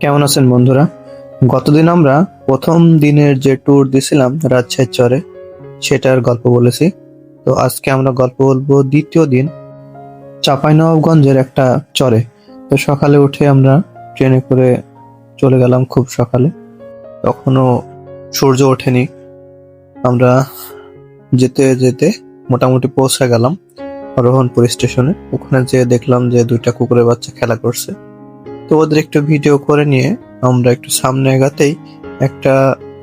কেমন আছেন বন্ধুরা? গতদিন আমরা প্রথম দিনের যে ট্যুর দিছিলাম রাজশাহীর চরে, সেটার গল্প বলেছি। তো আজকে আমরা গল্প বলবো দ্বিতীয় দিন চাঁপাইনবাবগঞ্জের একটা চরে। তো সকালে উঠে আমরা ট্রেনে করে চলে গেলাম খুব সকালে, তখনও সূর্য ওঠেনি। আমরা যেতে যেতে মোটামুটি পৌঁছে গেলাম রোহনপুর স্টেশনে। ওখানে যেয়ে দেখলাম যে দুইটা কুকুরের বাচ্চা খেলা করছে। তো ওদের একটু ভিডিও করে নিয়ে আমরা একটু সামনে এগাতেই একটা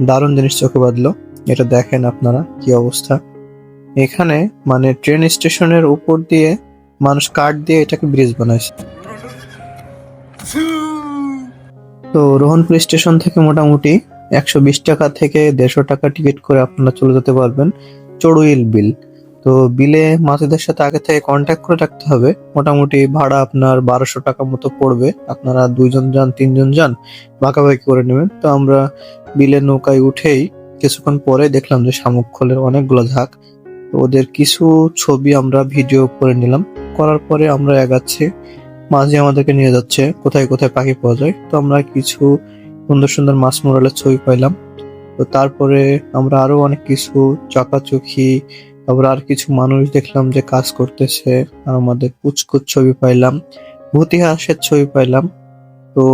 দারুণ জিনিস চোখে বাঁধলো। এটা দেখেন আপনারা কি অবস্থা। এখানে মানে ট্রেন স্টেশনের উপর দিয়ে মানুষ কাঠ দিয়ে এটাকে ব্রিজ বানাইছে। তো রোহনপুর স্টেশন থেকে মোটামুটি 120 টাকা থেকে 150 টাকা টিকিট করে আপনারা চলে যেতে পারবেন চড়ুইল বিল। তো বিলে মাঝিদের সাথে আগে থেকে কন্ট্যাক্ট করে রাখতে হবে। মোটামুটি ভাড়া আপনার 1200 টাকা মতো পড়বে। আপনারা 2 জন যান 3 জন যান, ভাগাভাগি করে নেবেন। তো আমরা বিলে নৌকায় উঠেই কিছুক্ষণ পরে দেখলাম যে শামুক খোলের অনেকগুলো ঝাঁক। তো ওদের কিছু ছবি আমরা ভিডিও করে নিলাম। করার পরে আমরা এগাচ্ছি, মাঝি আমাদেরকে নিয়ে যাচ্ছে কোথায় কোথায় পাখি পাওয়া যায়। তো আমরা কিছু সুন্দর সুন্দর মাছ মোরালের ছবি পাইলাম। তো তারপরে আমরা আরো অনেক কিছু চকাচকি, তারপর আর কিছু মানুষ দেখলাম যে কাজ করতেছে। আমাদের পুচকুচ ছবি পাইলাম, ভূতি হাঁসের ছবি পাইলাম। তো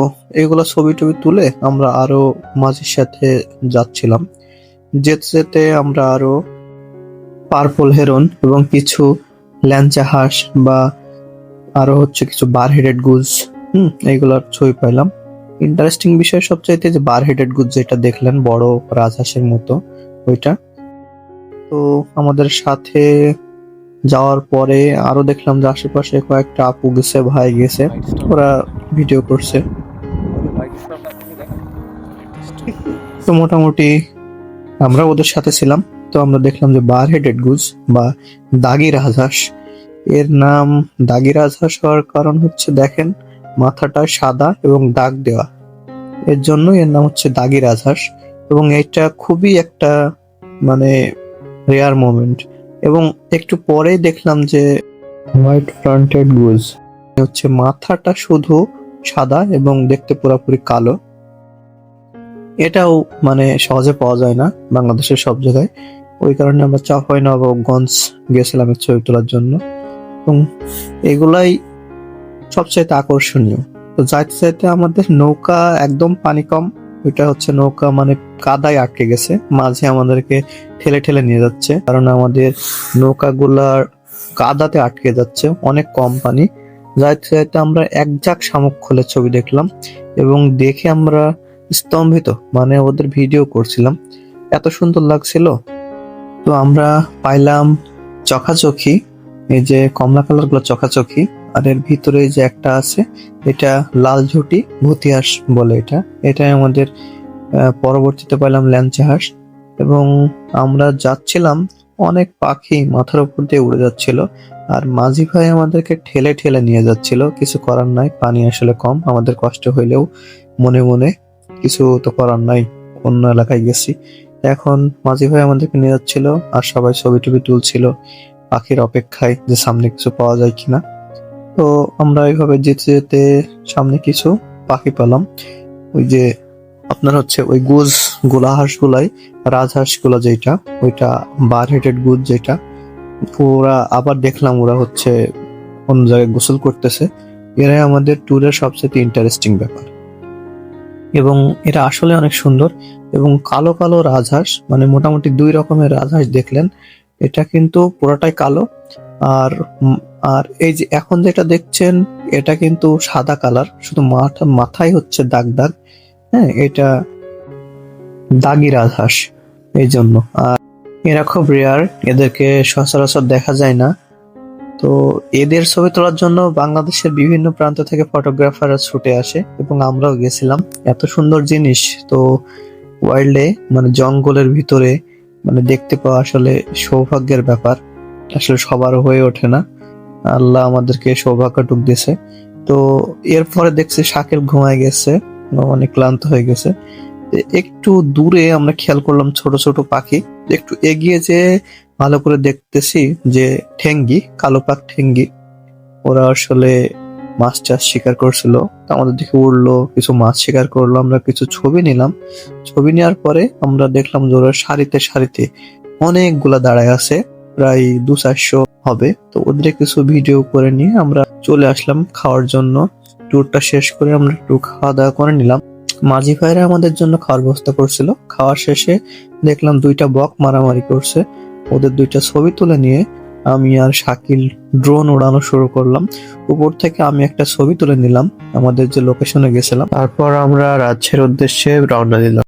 এগুলো ছবি টবি তুলে আমরা আরো মাঝির সাথে যাচ্ছিলাম। যেতে যেতে আমরা আরো পার্পল হেরন এবং কিছু ল্যাংচা হাঁস বা আরো হচ্ছে কিছু বার হেডেড গুজ এইগুলোর ছবি পাইলাম। ইন্টারেস্টিং বিষয় সবচাইতে যে বার হেডেড গুজ যেটা দেখলেন বড় রাজহাঁসের মতো ওইটা। তো আমাদের সাথে যাওয়ার পরে আরো দেখলাম যে আশেপাশে কয়েকটা আপু গেছে, ভাই গেছে, ওরা ভিডিও করছে। তো মোটামুটি আমরা ওদের সাথে ছিলাম। তো আমরা দেখলাম যে বার হেডেড গুজ বা দাগি রাজহাঁস। এর নাম দাগি রাজহাঁস হওয়ার কারণ হচ্ছে দেখেন মাথাটা সাদা এবং দাগ দেওয়া, এর জন্য এর নাম হচ্ছে দাগি রাজহাঁস। এবং এটা খুবই একটা মানে রেয়ার মোমেন্ট। এবং একটু পরেই দেখলাম যে হোয়াইট ফ্রন্টেড গুজ, হচ্ছে মাথাটা শুধু সাদা এবং দেখতে পুরোপুরি কালো। এটাও মানে সহজে পাওয়া যায় না বাংলাদেশের সব জায়গায়। ওই কারণে আমরা চাঁপাইনবাবগঞ্জ গেছিলাম এর ছবি তোলার জন্য। এবং এগুলাই সবচাইতে আকর্ষণীয়। তো যাইতে যাইতে আমাদের নৌকা একদম পানি কম, ওইটা হচ্ছে নৌকা মানে কাদায় আটকে গেছে, মাঝে আমাদেরকে ঠেলে ঠেলে নিয়ে যাচ্ছে কারণ আমাদের নৌকাগুলার কাদাতে আটকে যাচ্ছে, অনেক কম পানি। যাইতে যাইতে আমরা এক ঝাঁক শামুক খোলের ছবি দেখলাম এবং দেখে আমরা স্তম্ভিত, মানে ওদের ভিডিও করছিলাম, এত সুন্দর লাগছিল। তো আমরা পাইলাম চকাচকি, এই যে কমলা কালার গুলো চকাচকি, আর এর ভিতরে যে একটা আছে এটা লাল ঝুটি ভূতি হাঁস বলে। এটাই আমাদের পরবর্তীতে পাইলাম ল্যাংচা হাঁস। এবং আমরা যাচ্ছিলাম, অনেক পাখি মাথার উপর দিয়ে উড়ে যাচ্ছিল, আর মাঝি ভাই আমাদেরকে ঠেলে ঠেলে নিয়ে যাচ্ছিল। কিছু করার নাই, পানি আসলে কম, আমাদের কষ্ট হইলেও মনে মনে কিছু তো করার নাই, অন্য এলাকায় গেছি। এখন মাঝি ভাই আমাদেরকে নিয়ে যাচ্ছিল আর সবাই ছবি টবি তুলছিল পাখির অপেক্ষায় যে সামনে কিছু পাওয়া যায় কিনা। তো আমরা এইভাবে যেতে যেতে সামনে কিছু পাখি পেলাম। ওই যে আপনার হচ্ছে ওই গুজ গুলা হাঁস গুলাই রাজহাঁস গুলা, যেটা ওইটা বার হেডেড গুজ যেটা, ওরা আবার দেখলাম ওরা হচ্ছে অন্য জায়গায় গোসল করতেছে। এরাই আমাদের ট্যুরের সবচেয়ে ইন্টারেস্টিং ব্যাপার। এবং এটা আসলে অনেক সুন্দর। এবং কালো কালো রাজহাঁস, মানে মোটামুটি 2 রকমের রাজহাঁস দেখলেন। এটা কিন্তু পুরোটাই কালো, আর আর এই যে এখন যেটা দেখছেন এটা কিন্তু সাদা কালার, শুধু মাথায় হচ্ছে দাগ দাগ। হ্যাঁ, এটা দাগি রাজহাঁস এই জন্য। আর এরা খুব রেয়ার, এদেরকে সচরাচর দেখা যায় না। তো এদের ছবি তোলার জন্য বাংলাদেশের বিভিন্ন প্রান্ত থেকে ফটোগ্রাফাররা ছুটে আসে এবং আমরাও গেছিলাম। এত সুন্দর জিনিস তো ওয়াইল্ডে মানে জঙ্গলের ভিতরে মানে দেখতে পাওয়া আসলে সৌভাগ্যের ব্যাপার, আসলে সবার হয়ে ওঠে না। আল্লাহ আমাদেরকে সৌভাগ্যটুক দিয়েছে। তো এরপরে দেখছি শাকিল ঘুমায় গেছে, অনেক ক্লান্ত হয়ে গেছে। একটু দূরে আমরা খেয়াল করলাম ছোট ছোট পাখি। একটু এগিয়ে যে ভালো করে দেখতেছি যে ঠেঙ্গি, কালো পাক ঠেঙ্গি। ওরা আসলে মাছ টাছ শিকার করছিল। তো আমাদের দিকে উড়লো, কিছু মাছ শিকার করলো, আমরা কিছু ছবি নিলাম। ছবি নেওয়ার পরে আমরা দেখলাম যে ওরা সারিতে সারিতে অনেকগুলা দাঁড়ায় আছে, প্রায় 200-400 হবে। তো ওদের কিছু ভিডিও করে নিয়ে আমরা চলে আসলাম খাওয়ার জন্য। ট্যুরটা শেষ করে আমরা একটু খাওয়া দাওয়া করে নিলাম। মাঝি ভাইরা আমাদের জন্য খাওয়ার ব্যবস্থা করছিল। খাওয়ার শেষে দেখলাম 2টা বক মারামারি করছে। ওদের 2টা ছবি তুলে নিয়ে আমি আর শাকিল ড্রোন উড়ানো শুরু করলাম। উপর থেকে আমি একটা ছবি তুলে নিলাম আমাদের যে লোকেশনে গেছিলাম। তারপর আমরা রাজ্যের উদ্দেশ্যে রওনা দিলাম।